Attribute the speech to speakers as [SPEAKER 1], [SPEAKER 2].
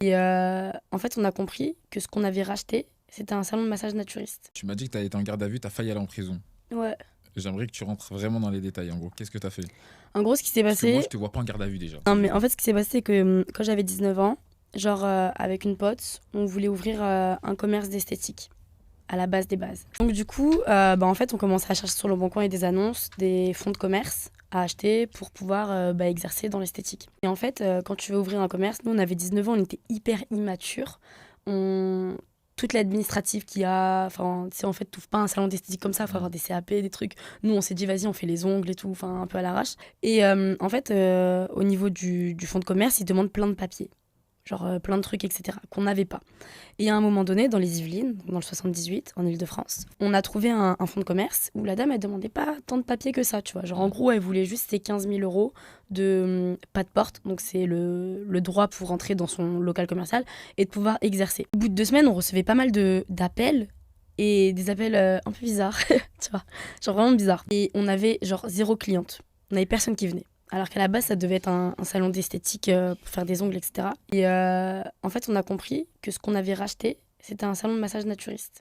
[SPEAKER 1] Et en fait, on a compris que ce qu'on avait racheté, c'était un salon de massage naturiste.
[SPEAKER 2] Tu m'as dit que t'as été en garde à vue, t'as failli aller en prison.
[SPEAKER 1] Ouais.
[SPEAKER 2] J'aimerais que tu rentres vraiment dans les détails, en gros. Qu'est-ce que t'as fait?
[SPEAKER 1] En gros, ce qui s'est
[SPEAKER 2] Parce que moi,
[SPEAKER 1] passé...
[SPEAKER 2] je te vois pas en garde à vue déjà.
[SPEAKER 1] Non, mais en fait, ce qui s'est passé, c'est que quand j'avais 19 ans, genre avec une pote, on voulait ouvrir un commerce d'esthétique à la base des bases. Donc du coup, en fait, on commençait à chercher sur le bon coin et des annonces, des fonds de commerce à acheter pour pouvoir exercer dans l'esthétique. Et en fait, quand tu veux ouvrir un commerce, nous, on avait 19 ans, on était hyper immatures. On... Toute l'administrative qu'il y a, enfin, tu sais, en fait, t'ouvres pas un salon d'esthétique comme ça, faut avoir des CAP, des trucs. Nous, on s'est dit, vas-y, on fait les ongles et tout, enfin, un peu à l'arrache. Et en fait, au niveau du fonds de commerce, ils demandent plein de papiers, genre plein de trucs, etc., qu'on n'avait pas. Et à un moment donné, dans les Yvelines, donc dans le 78, en Île-de-France, on a trouvé un fonds de commerce où la dame, elle demandait pas tant de papiers que ça, tu vois. Genre, en gros, elle voulait juste ses 15 000 euros de pas de porte, donc c'est le droit pour rentrer dans son local commercial et de pouvoir exercer. Au bout de 2 semaines, on recevait pas mal d'appels et des appels un peu bizarres, tu vois. Genre vraiment bizarres. Et on avait genre 0 cliente. On avait personne qui venait. Alors qu'à la base, ça devait être un salon d'esthétique pour faire des ongles, etc. Et en fait, on a compris que ce qu'on avait racheté, c'était un salon de massage naturiste.